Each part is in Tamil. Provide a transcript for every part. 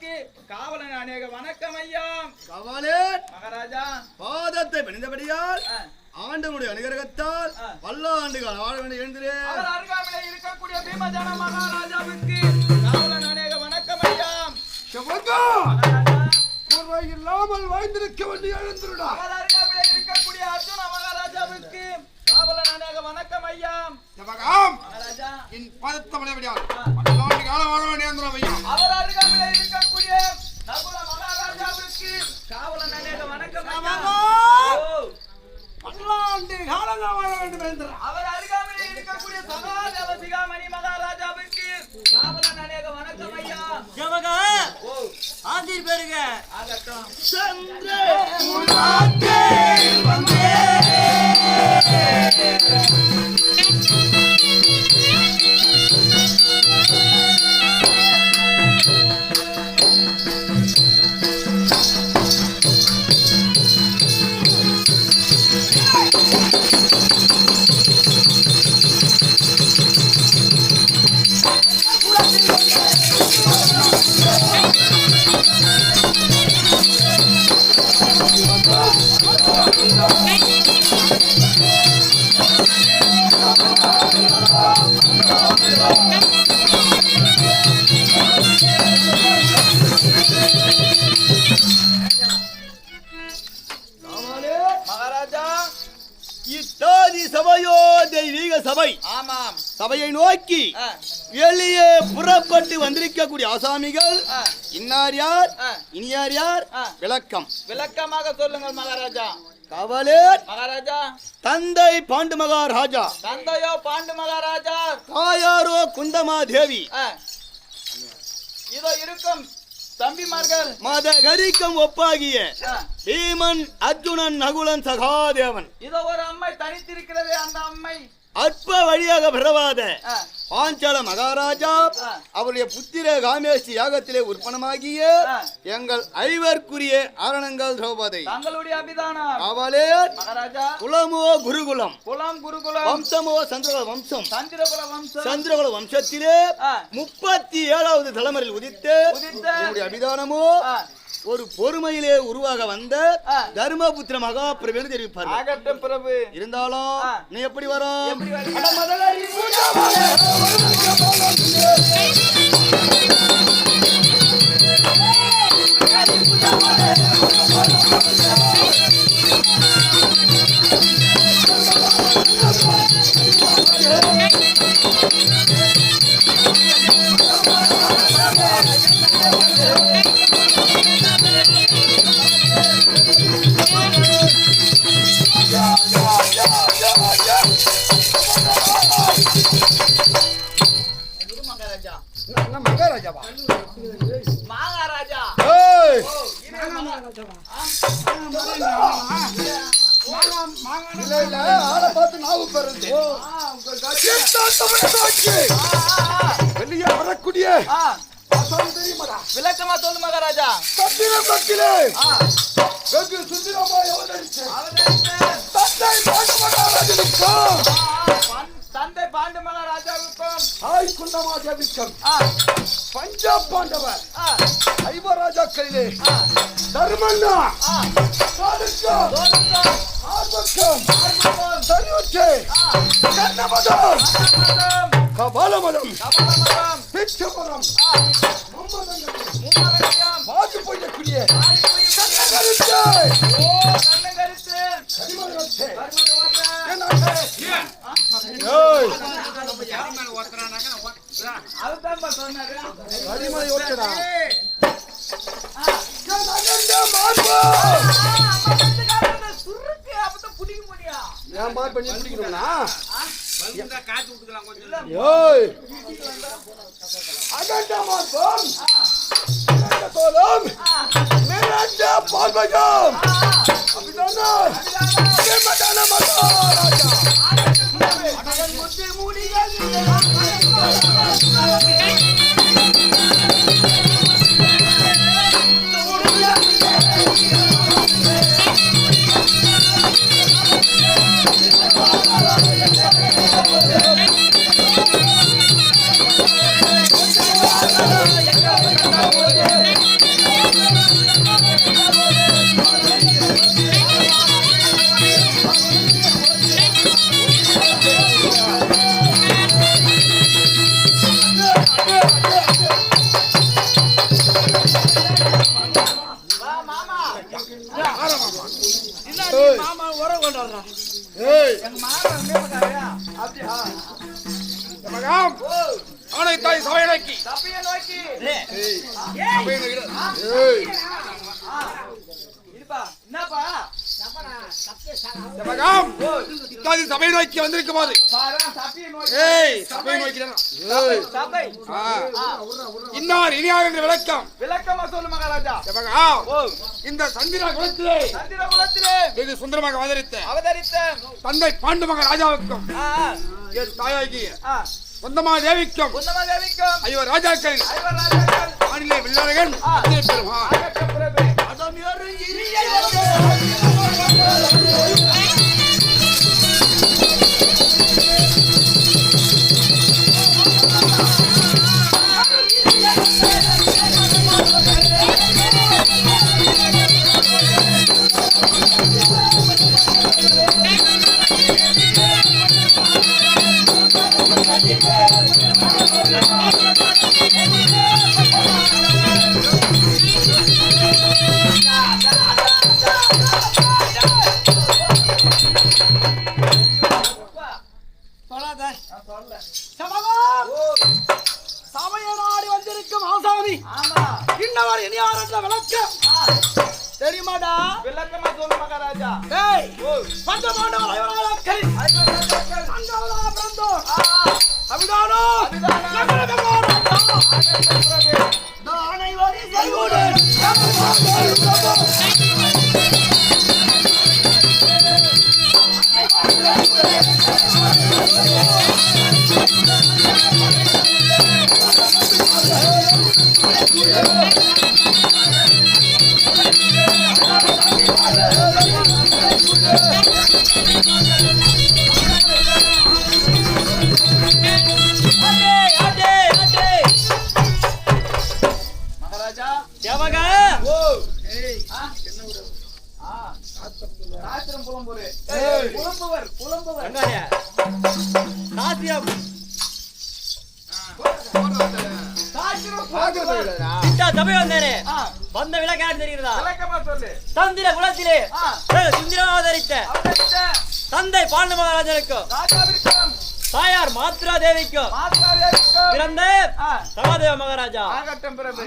மகாராஜாவுக்கு காவலன் அநேக வணக்கம் ஐயா. காவலன் மகாராஜா பாதத்தை பணிந்தபடியால் ஆண்டவனுடைய அனுகிரகத்தால் பல்லாண்டுகள் வாழ வேண்டிய எழுந்திரே. அவர் அருகாமையிலே இருக்கக்கூடிய பீமஜன மகாராஜாவுக்கு காவலன் அநேக வணக்கம் ஐயா. இல்லாமல் வாழ்ந்திருக்க வேண்டிய எழுந்திருடா. அவர் அருகாமையிலே இருக்கக்கூடிய அர்ஜுன மகாராஜாவுக்கு காவலன் அநேக வணக்கம் ஐயா. மகாராஜா என் பாதத்தை பணிந்தபடியால் பல்லாண்டுகள் வாழ வேண்டிய ஐயா. அவர் அருகாமையிலே இருக்கக்கூடிய நகுல மகாராஜாவுக்கு காவலன் அநேக வணக்கம் ஐயா. பல்லாண்டு காலங்கள் வாழ வேண்டும் என்று அவர் அருகாமையிலே இருக்கக்கூடிய சகாதேவ சிகாமணி மகாராஜாவுக்கு காவலன் அநேக வணக்கம் ஐயா. ஜமகா ஆசிர் பெருக ஆகட்டும். சென்றே உலாத்தே வந்தே மகாராஜா இத்தாதி சபையோ தெய்வீக சபை. ஆமாம். சபையை நோக்கி வெளியே புறப்பட்டு வந்திருக்கக்கூடிய ஆசாமிகள் இன்னார் யார் இனியார் யார் விளக்கம் விளக்கமாக சொல்லுங்கள் மகாராஜா. காவலர் மகாராஜா தந்தை பாண்டு மகாராஜா, தந்தையோ பாண்டு மகாராஜா, தாயாரோ குந்தமா தேவி, இதோ இருக்கும் தம்பிமார்கள் மதகரிக்கும் ஒப்பாகிய பீமன் அர்ஜுனன் நகுலன் சகாதேவன். இதோ ஒரு அம்மை தனித்திருக்கிறதே, அந்த அம்மை அற்ப வழியாக பிறவாத பாஞ்சால மகாராஜா அவருடைய புத்திர காமேஷி யாகத்திலே உற்பனமாகிய எங்கள் ஐவர்க்குரிய ஆரணங்கள் திரௌபதி தங்களுடைய அபிதானம். காவலர் மகாராஜா குலமோ குருகுலம், குலம் குருகுலம், வம்சமோ சந்திரகுல வம்சம், சந்திரகுல வம்சம், சந்திரகுல வம்சத்திலே 37வது தலைமுறையில் உதித்து என்னுடைய அபிதானமோ ஒரு பொறுமையிலே உருவாக வந்த தர்மபுத்திர மகாபிரபு தெரிவிப்பார். ஆகட்டும் பிரபு. இருந்தாலும் நீ எப்படி வரும்? மகாராஜாவா? மகாராஜா ஆளை பார்த்து நாவு பெறுது. வெளியே வரக்கூடிய விளக்கமா சொல்லு மகாராஜா. வெகு சுந்தரமாய் தந்தை பாண்டு மகாராஜாவுக்கும் தாய் குந்தமாதேவிக்கும் பஞ்சாப் பாண்டவர் ஐவராஜாக்களிலே தர்மண்ணா கபாலமதம் பிச்சமரம் மாது போயக்கூடிய Thank you. அவனை தாய் சபையை நோக்கி சபையை நோக்கி சபையை நோக்கி இருப்பா என்னப்பா செவகம் இத்தாதி சபையை நோக்கி வந்திருக்கும் போது பாரா சபையை நோக்கி சபையை நோக்கி சபை இன்னார் இனியார் என்ற விளக்கமா சொல்லு மகாராஜா. செவகம் இந்த சந்திர குலத்திலே வெகு சுந்தரமாக அவதரித்த தந்தை பாண்டு மக ராஜாவுக்கும் என் தாயாகிய சொந்தமா தேவிக்கும் ஐவர் ராஜாக்கள் மாநில வில்லாளர்கள் பெருமாள் சமயநாடி வந்திருக்கும் ஆசாமி இன்னவர் இனியார் என்ற விளக்கம் தெரியுமாடா? விளக்கமா சொல்லு மகாராஜா. பஞ்சமாண்டவ ஐவராஜாக்களின் அங்கவலா பிறந்தோர் அபிதானோ அனைவரின் செய்வோடு மகாராஜா தேவக சாஸ்திரம் புலம்புவர் புலம்புவர் சபை வந்தேனே வந்த விளக்காடு தெரிகிறதா? விளக்கமா சொல்லு. தந்திர குலத்திலே சுந்தரம் அவதரித்த தந்தை பாண்டு மகாராஜனுக்கும் தாயார் மாத்ரா தேவிக்கும் பிறந்த சகாதேவ மகாராஜா ஆகட்டும் பிரபு.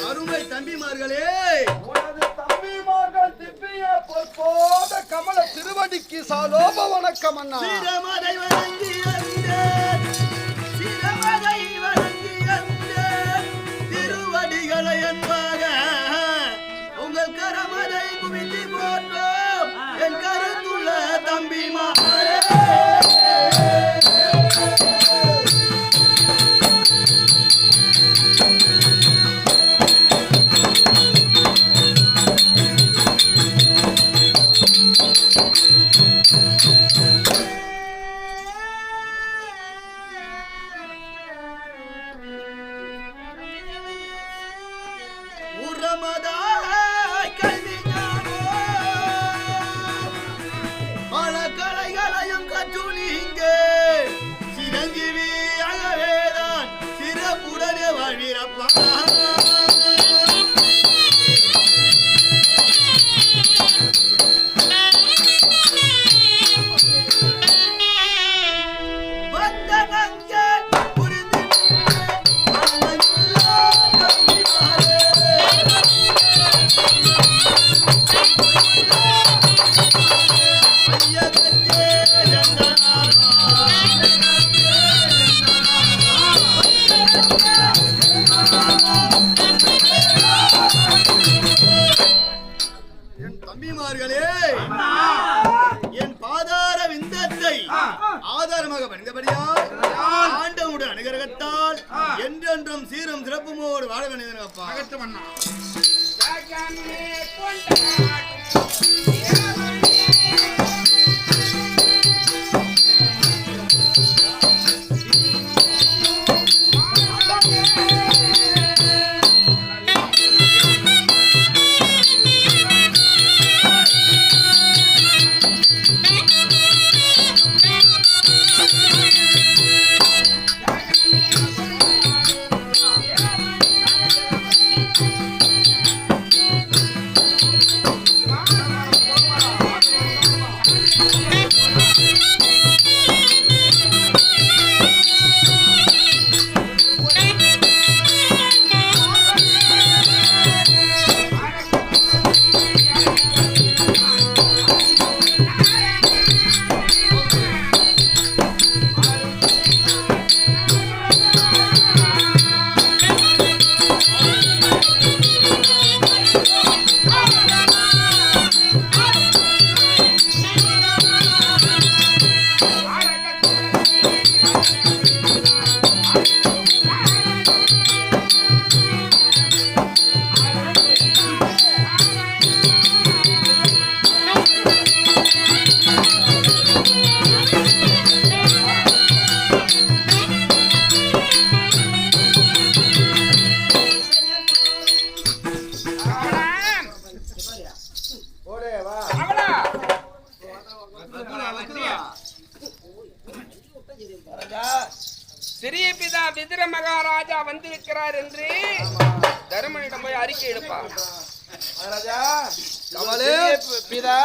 அருமை தம்பிமார்களே, உனது தம்பிமார்கள் திவ்ய பொற்போத கமல திருவடிக்கு சாலோப வணக்கம் அண்ணா. சிரமதை வணங்கி சுரமதாய் கல்வி பல கலைகளையும் கற்று நீங்க சிரஞ்சீவியாகவேதான் சிறப்புடனே வாழ்வீரப்பா. என் பாதார விந்தத்தை ஆதாரமாக பணிந்தபடியால் ஆண்டவனுடைய அனுகிரகத்தால் என்றென்றும் சீரும் சிறப்புமோடு வாழ வேண்டியதப்பா. சிறிய பிதா விதுர மகாராஜா வந்திருக்கிறார் என்று தருமனிடம் போய் அறிக்கை எடுப்பார். மகாராஜா பிதா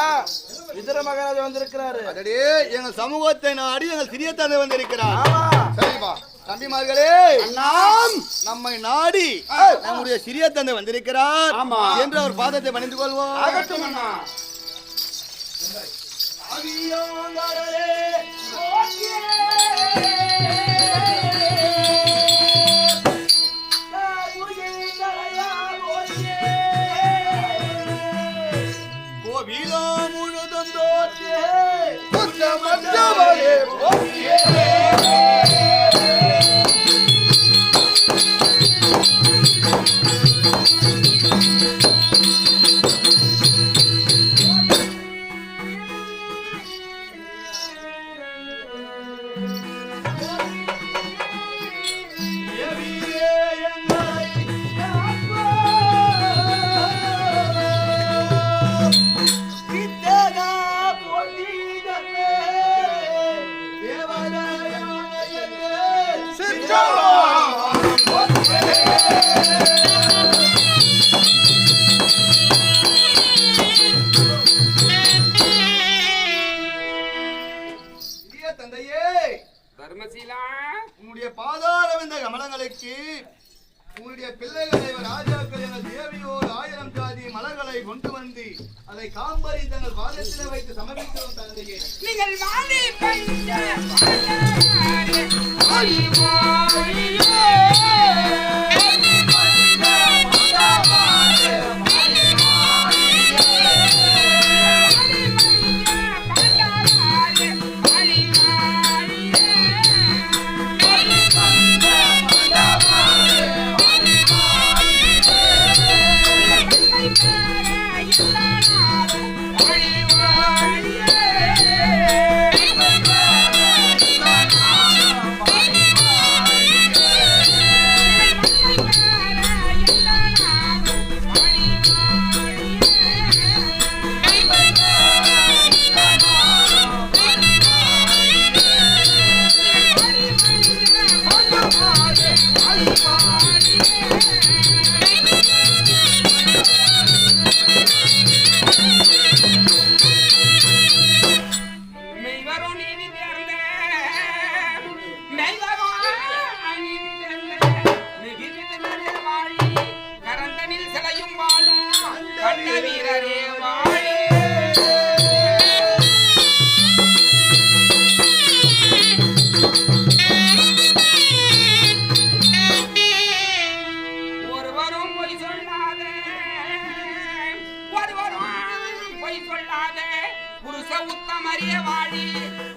விதுர மகாராஜா வந்திருக்கிறாரு. எங்கள் சமூகத்தை நாடி எங்கள் சிறிய தந்தை வந்திருக்கிறார். சரிப்பா தம்பிமார்களே, நம்மை நாடி நம்முடைய சிறிய தந்தை வந்திருக்கிறார் என்று அவர் பாதத்தை பணிந்து கொள்வோம். கோவிலா முழுதும் தோற்றே குற்றமற்றவரே போற்றியே. தர்மசீலா, உன்னுடைய பாதாரம் இந்த கமலங்களுக்கு உன்னுடைய பிள்ளைகளை ராஜாக்கள் என தேவியோர் 1000 ஜாதி மலர்களை கொண்டு வந்து அதை காம்பரி தங்கள் பாதத்தில் வைத்து சமர்ப்பிக்கிறோம் தந்தையே. நீங்கள் வாழி பைய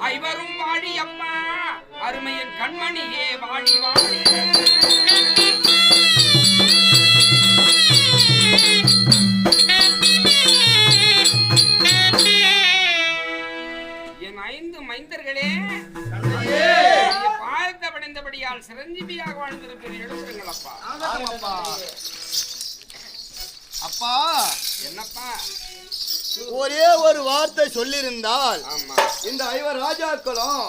ஐவரும் வாடி அம்மா அருமையின் கண்மணியே வாடி வாடி. என் 5 மைந்தர்களே வாழ்த்த படைந்தபடியால் சிரஞ்சீவியாக வாழ்ந்திருக்கிற எழுதுங்கள் அப்பா. அப்பா என்னப்பா ஒரே ஒரு வார்த்தை சொல்லியிருந்தால் ஆமா இந்த 5 ராஜாக்களும்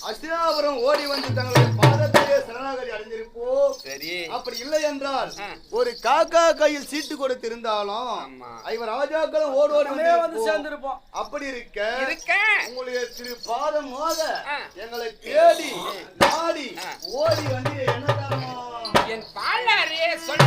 அஸ்தினாபுரம் ஓடி வந்து தங்களுடைய பாதத்திலே சரணாகதி அடைந்திருப்போம். சரி அப்படி இல்லை என்றால் ஒரு காக்கா கையில் சீட்டு கொடுத்திருந்தாலும் 5 ராஜாக்களும் ஓடோடி வந்து சேர்ந்திருப்போம். அப்படி இருக்க உங்களுடைய திரு பாதம் மோத எங்களை தேடி நாடி ஓடி வந்து என்ன என் பாலாரே சொல்ல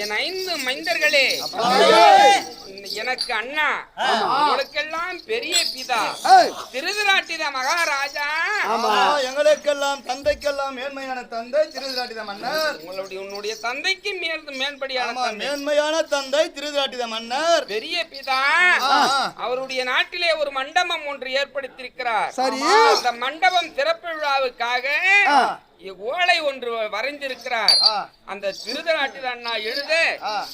என் 5 மைந்தர்களே எனக்கு அண்ணா உங்களுக்கெல்லாம் பெரிய பிதா திருதராட்டித மகாராஜா. எங்களுக்கெல்லாம் தந்தைக்கெல்லாம் மேன்மையான தந்தை திருதராட்டித மன்னர். உன்னுடைய தந்தைக்கு மேன்படியான மேன்மையான தந்தை திருதராட்டித மன்னர் பெரிய பிதா. அவருடைய நாட்டிலே ஒரு மண்டபம் ஒன்று ஏற்படுத்தியிருக்கிறார். அந்த மண்டபம் திறப்பு விழாவுக்காக ஓலை ஒன்று வரைந்திருக்கிறார். அந்த திருதராட்டித அண்ணா எழுத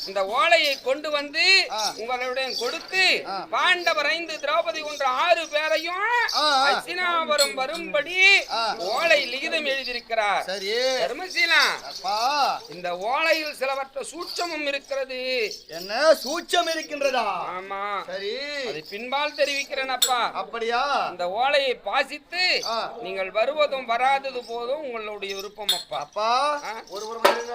இந்த ஓலையை கொண்டு வந்து உங்களுடைய கொடுத்து பாண்டவர் 5 திரௌபதி 6 பேரையும் அஸ்தினாபுரம் வரும்படி ஓலை லிகிதம் எழுதியிருக்கிறார். தர்மசீலா இந்த ஓலையில் சிலவற்ற சூட்சமும் இருக்கிறது. என்ன சூட்சம் இருக்கின்றதா? ஆமா சரி அதை பின்பால் தெரிவிக்கிறேன் அப்பா. அப்படியா? இந்த ஓலையை பாசித்து நீங்கள் வருவதும் வராதது போதும் உங்களுடைய விருப்பம் அப்பா. அப்பா ஒருவர் வருங்க.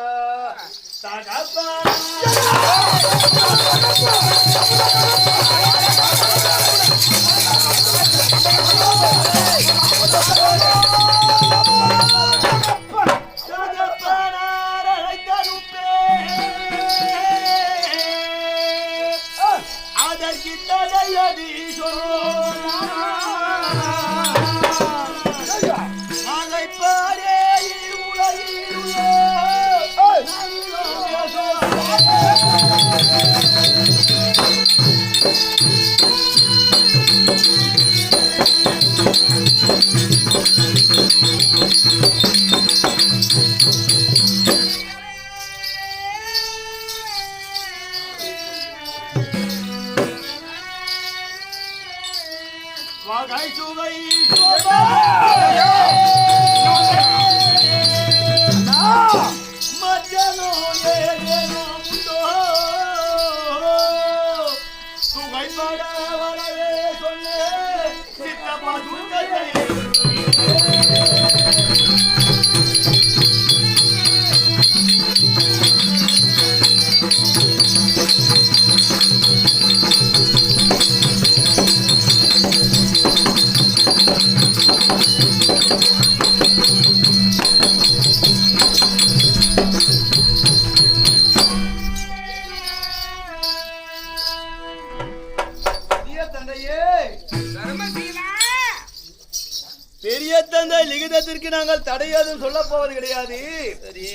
பெரிய தந்தை லிகிதத்திற்கு நாங்கள் தடையாதும் சொல்ல போவது கிடையாது. சரி,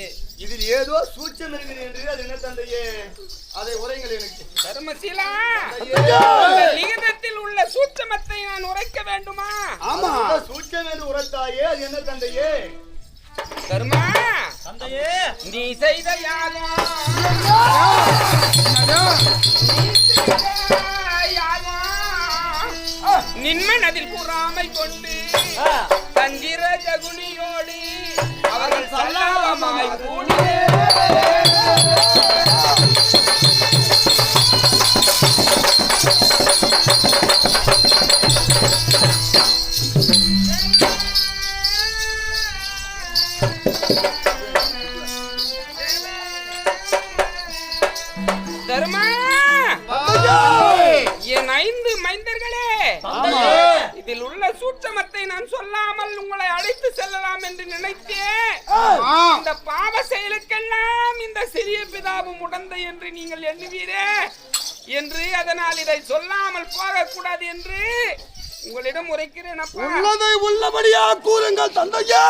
இதில் ஏதோ சூட்சம் இருக்குது என்று அது என்ன தந்தையே, அதை உரைங்கள் எனக்கு. தர்மசீலா, லிகிதத்தில் உள்ள சூட்சமத்தை நான் உரைக்க வேண்டுமா? ஆமா, சூட்சம் என்று உரைத்தாயே, அது என்ன தந்தையே? தர்மா, தந்தையே, நீ செய்த யாகம், நின்மனதில் கூறாமை கொண்டு தந்திர ஜகுனியோடு அவர்கள் சல்லாபமாய் கூடி தர்மா, என் 5 மைந்தர்களே, இதில் உள்ள சூட்சமத்தை நான் சொல்லாமல் உங்களை அழைத்து செல்லலாம் என்று நினைத்தேன். இந்த பாவ செயலுக்கெல்லாம் இந்த சிறிய பிதாவும் உடந்தை என்று நீங்கள் எண்ணுவீரே என்று, அதனால் இதை சொல்லாமல் போகக்கூடாது என்று உங்களிடம் உரைக்கிறேன். உள்ளதை உள்ளபடியா கூறுங்கள் தந்தையே.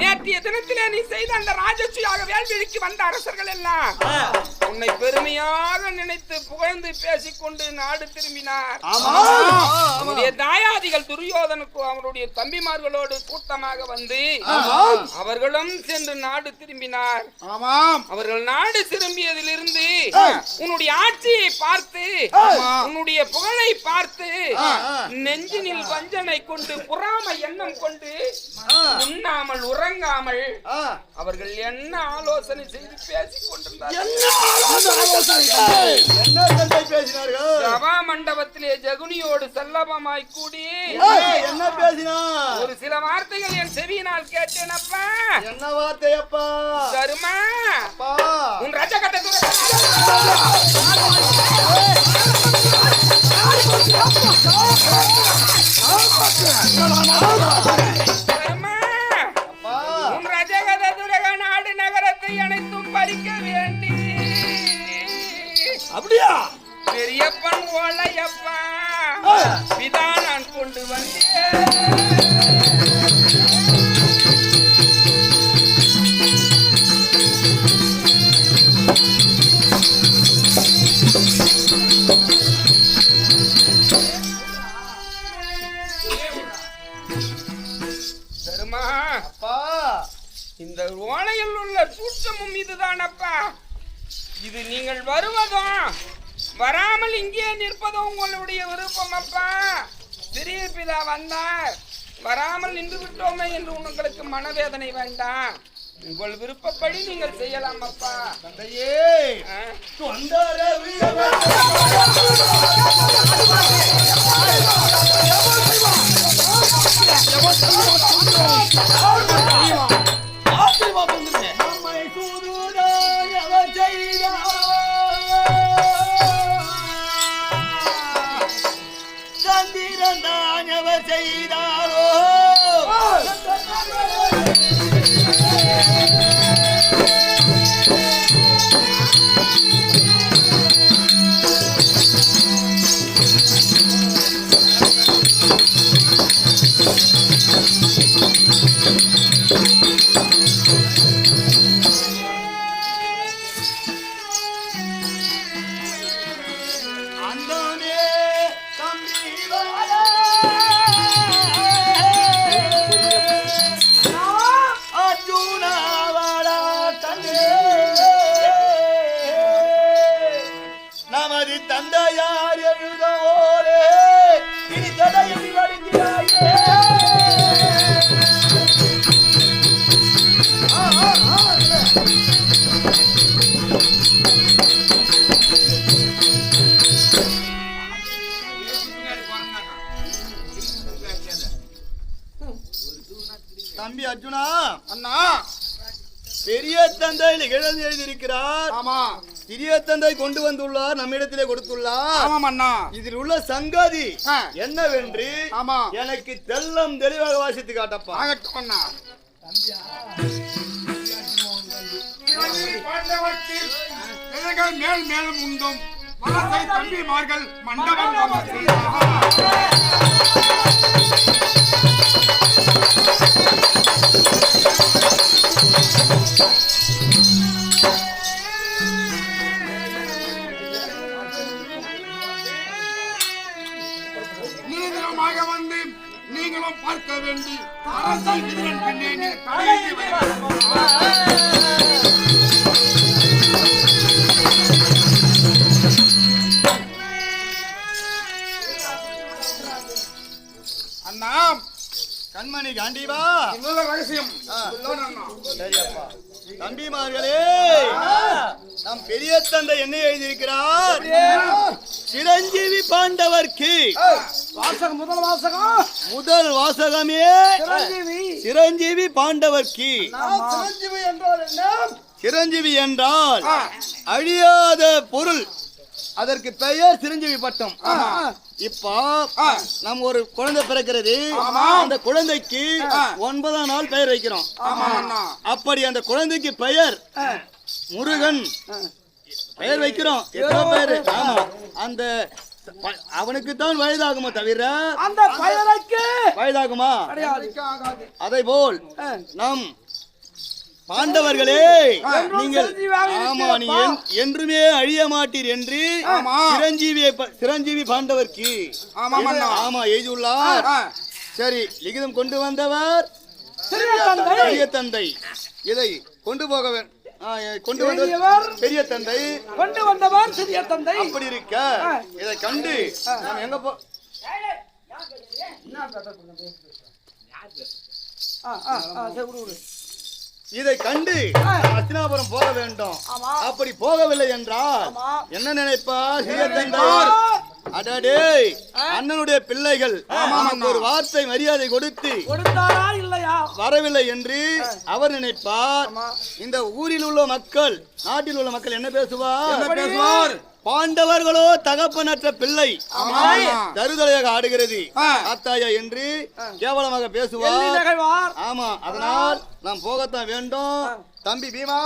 நேற்றைய தினத்திலே நீ செய்த அந்த ராஜசூயாக வேள்விக்கு வந்த அரசர்கள் எல்லாம் உன்னை பெருமையாக நினைத்து புகழ்ந்து பேசிக்கொண்டு நாடு திரும்பினார். அவருடைய தாயாதிகள் துரியோதனுக்கு அவருடைய தம்பிமார்களோடு கூட்டமாக வந்து அவர்களும் சென்று நாடு திரும்பினார். அவர்கள் நாடு திரும்பியதிலிருந்து உன்னுடைய ஆட்சியை பார்த்து, உன்னுடைய புகழை பார்த்து, நெஞ்சினில் வஞ்சனை கொண்டு பொறாமை எண்ணம் கொண்டு உண்ணாமல் உறங்காமல் அவர்கள் என்ன ஆலோசனை செய்து பேசிக் கொண்டிருந்தார்கள். சபா மண்டபத்திலே ஜகுனியோடு செல்லபமாய் கூடி என்ன பேசினார்? ஒரு சில வார்த்தைகள் என் செவியினால் கேட்டேனப்பா. என்ன வார்த்தை அப்பா? தருமா, உன் ரஜகத்தை உன் ரஜகத துரக நாடு நகரத்தை அனைத்தும் பறிக்க வேண்டி அப்படியா? பெரியப்பன் ஓலையப்பா பிதா நான் கொண்டு வந்தேன். இந்த ஓலையில் உள்ள சூட்சமும் இதுதானப்பா. இது நீங்கள் வருவதும் வராமல் இங்கே நிற்பதும் உங்களுடைய விருப்பம் அப்பா. சிறிய பிதா வந்தார், வராமல் நின்று விட்டோமே என்று உங்களுக்கு மனவேதனை வேண்டாம். உங்கள் விருப்பப்படி நீங்கள் செய்யலாம் அப்பா. தந்தையே, செய்தாரோ தந்தையார் எழுதவோரே இனி தடையில் வழிந்தாயே. தம்பி அர்ஜுனா, அண்ணா, பெரிய தந்தையில் எழுதியிருக்கிறார். ஆமா, சிறிய தந்தை கொண்டு வந்துள்ளார், நம்மிடத்திலே கொடுத்துள்ளார். ஆமாம் அண்ணா. இதில் உள்ள சங்கதி என்னவென்று ஆமா எனக்கு தெல்லம் தெளிவாக வாசித்து காட்டப்பா. ஆகட்டும் அண்ணா. மேல் மேலும் உண்டும் வலசை தம்பிமார்கள் மண்டபம் நீங்களுமாக வந்து நீங்களும் பார்க்க வேண்டி அரசை விதியின் பின்னே நீர் தலையிட்டு அண்ணா. கண்மணி காண்டிவா, இன்னொரு ரகசியம் சரியப்பா. தம்பிமார்களே, நம் பெரிய தந்தை என்ன எழுதியிருக்கிறார்? சிரஞ்சீவி பாண்டவர்க்கு முதல் வாசகமே சிரஞ்சீவி பாண்டவர்க்கு. சிரஞ்சீவி என்றால் அழியாத பொருள், அதற்கு பெயர் சிரஞ்சீவி பட்டம். இப்போ நம்ம ஒரு குழந்தை பிறக்கிறது, அந்த குழந்தைக்கு 9ஆம் நாள் பெயர் வைக்கிறோம். அப்படி அந்த குழந்தைக்கு பெயர் முருகன் பெயர் வைக்கிறோம். எத்தனை பேரு? ஆமா, அந்த அவனுக்கு தான் வயதாகுமா தவிர அந்த பெயருக்கு வயதாகுமா? அதை போல் நம் பாண்டவர்களே, நீங்கள் ஆமா நீ என்றுமே அழிய மாட்டீர் என்று சிரஞ்சீவி பாண்டவர்க்கு ஆமா எழுதியுள்ளார். சரி, லிகிதம் கொண்டு வந்தவர் பெரிய தந்தை. இதை கொண்டு போக கொண்டு வந்தவர் பெரிய தந்தை, கொண்டு வந்தவர் சிறிய தந்தை. அப்படி இருக்க இதை கண்டு நாம் எங்க போ இதை கண்டு அஸ்தினாபுரம் போக வேண்டும். அப்படி போகவில்லை என்றால் என்ன நினைப்பா சிறிய தந்தை? அடடே, அண்ணனுடைய பிள்ளைகள் ஒரு வார்த்தை மரியாதை கொடுத்து வரவில்லை என்று அவர் நினைப்பார். இந்த ஊரில் உள்ள மக்கள், நாட்டில் உள்ள மக்கள் என்ன பேசுவார்? பாண்டவர்களோ தகப்பனற்ற பிள்ளை தருதலையாக ஆடுகிறது ஆத்தாயா என்று கேவலமாக பேசுவார். ஆமா, அதனால் நாம் போகத்தான் வேண்டும். தம்பி பீமா,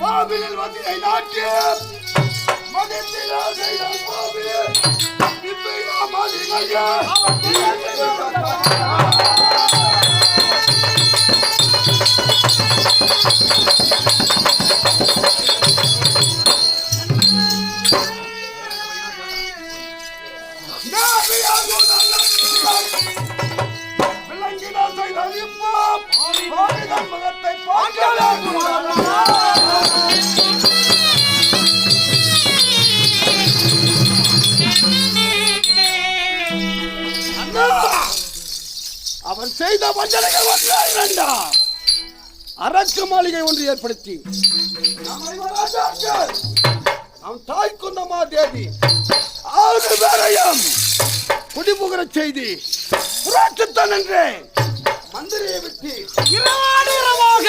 கோவிலில் வந்து நாட்டு மதத்திலா செய்தால் கோவிலில் இப்பையா மாதிரியா அவன் செய்த வஞ்சனைகள் ஒன்றா இரண்டாம் அரக்கு மாளிகை ஒன்று ஏற்படுத்தி அவன் தாய் குந்தமா தேவி 6 பேரையும் குடிபுகிற செய்தி புராட்சித்தான் என்று மந்திரியை விட்டு இரவாக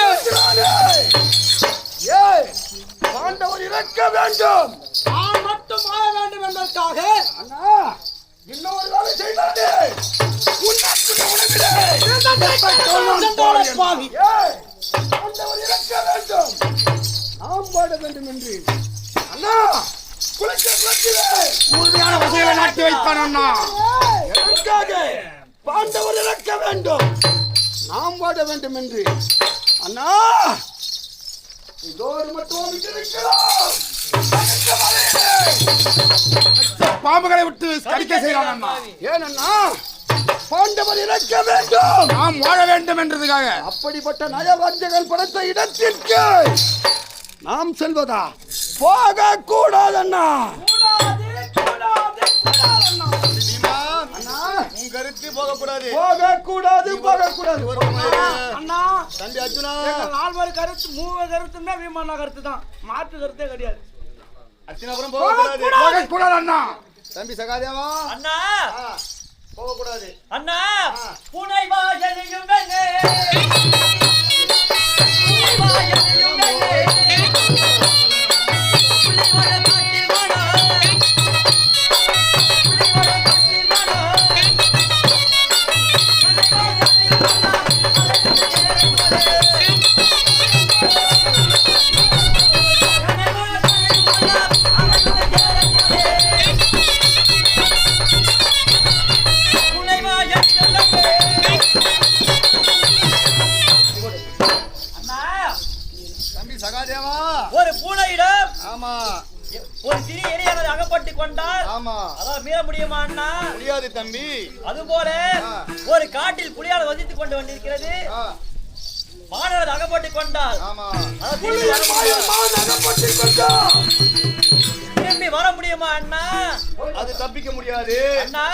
பாண்டவர் இறக்க வேண்டும், நான் மட்டும் ஆக வேண்டும் என்பதற்காக அண்ணா இன்னொரு வேலை செய்தானே நாம் பாட வேண்டும் என்று அண்ணா முழுமையான வசதிகளை நாட்டி வைப்பான். அண்ணா எதற்காக பாண்டவர் இறக்க வேண்டும், நாம் பாட வேண்டும் என்று அண்ணா இதோடு மட்டும் இருக்கிறோம். பாம்புகளை விட்டு கடிக்க செய்யலாம் அண்ணா. ஏனண்ணா பாண்டவர் இறக்க வேண்டும், நாம் வாழ வேண்டும் என்றதுக்காக. அப்படிப்பட்ட நயவஞ்சகன் படைத்த இடத்திற்கு நாம் செல்வதா? போக கூடாதண்ணா. கருத்து போகக்கூடாது அண்ணா தம்பி அர்ஜுனா நால்வர் கருத்து மூவர் கருத்துன்னா விமான கருத்து தான், மாற்று கருத்தே கிடையாது. அர்ச்சனாபுரம் போகக்கூடாது அண்ணா. தம்பி சகாதேவா அண்ணா போகக்கூடாது அண்ணா பூனை வாசனையும் வெள்ளே பூனை வாசனையும் வெள்ளே புலிவர காட்டில் மனோ புலிவர காட்டில் மனோ சகாதேவா ஒரு பூனையிடம் ஆமா ஒரு சிறிய இடையானது அகப்பட்டு கொண்டால் ஆமா அதான் மீற முடியுமா அண்ணா? முடியாது தம்பி. அதுபோல ஒரு காட்டில் புலியால் வசித்துக் கொண்டு வந்திருக்கிறது, மானது அகப்பட்டு கொண்டால் ஆமா திரும்பி வர முடியுமா அண்ணா? அது தப்பிக்க முடியாது அண்ணா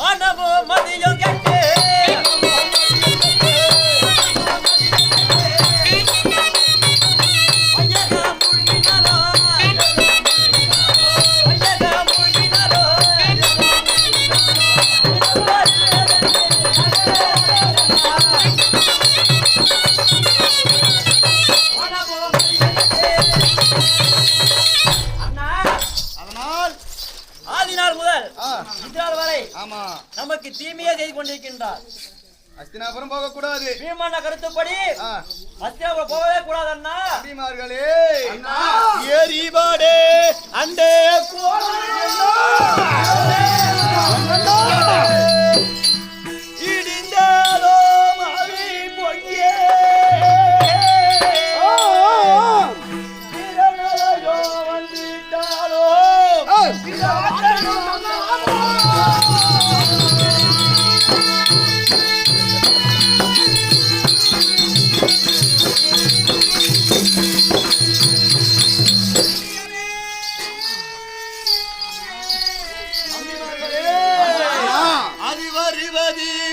மானவோ மதியம் கேட்டு ஆமா நமக்கு தீமையே செய்து கொண்டிருக்கின்றார். அஸ்தினாபுரம் போகக்கூடாது. பீமண்ணா கருத்துப்படி அஸ்தினாபுரம் போகவே கூடாது அண்ணா. பீமார்களே ஏரிபாடே அண்டே இடிந்தாலோ மாவி பொங்கே திரணலையோ வந்திட்டாலோ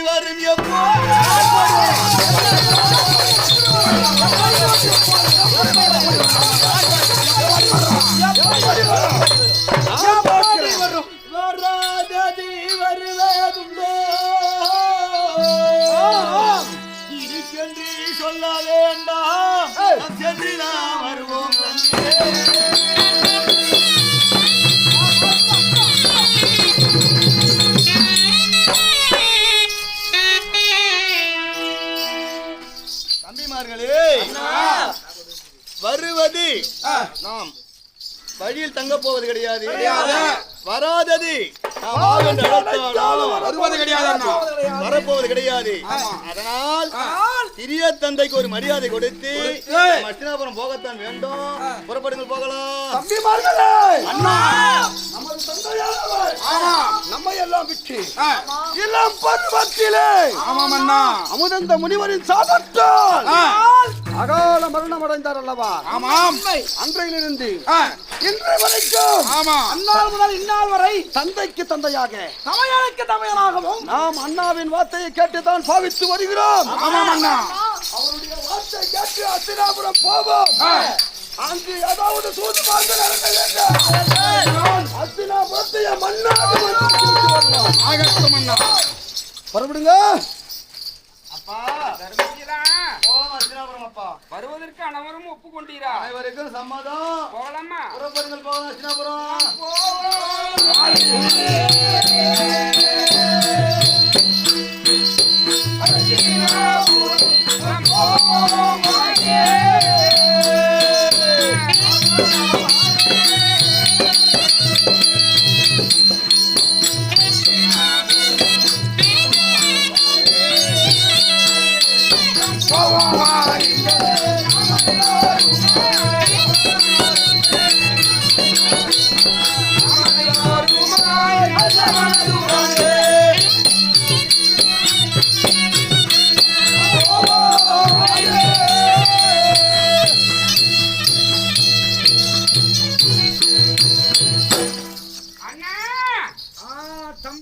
வரும் எப்போ வராததி வருவதுண்டோ இருக்கென்று சொல்ல வேண்டாம் சென்று நாம் வருவோம் தம்பிமார்களே வருவது நாம் வழியில் தங்க போவது கிடையாது, வராதது வருவது கிடையாது, வரப்போவது கிடையாது. அதனால் சிறிய தந்தைக்கு ஒரு மரியாதை கொடுத்து அஸ்தினாபுரம் போகத்தான் வேண்டும். புறப்படுங்கள், போகலாம். தம்பிமார்களே நமது தந்தையானவர் நம்மை எல்லாம் விட்டு இளம் பருவத்திலே அமுதந்த முனிவரின் சாபத்தால் அகால மரணம் அடைந்தார் அல்லவா? ஆமாம். அன்றையிலிருந்து இன்று வரைக்கும் அந்நாள் முதல் இந்நாள் வரை தந்தைக்கு தந்தையாக தமையனுக்கு தமையனாகவும் நாம் அண்ணாவின் வார்த்தையை கேட்டுதான் பாவித்து வருகிறோம். ஆமாம் அண்ணா. அவருடைய வார்த்தை கேட்டு அஸ்தினாபுரம் போவோம். அங்கு ஏதாவது சூது பார்த்து நடக்க வேண்டும். அஸ்தினாபுரத்தைய மண்ணாக புறப்படுங்க. அப்பா தர்மசீலா, போகலாம் அஸ்தினாபுரம். அப்பா வருவதற்கு அனைவரும் ஒப்புக்கொண்டீரா? அனைவருக்கும் சம்மதம். போகலாமா? புறப்படுங்கள், போகலாம் அஸ்தினாபுரம். Oh,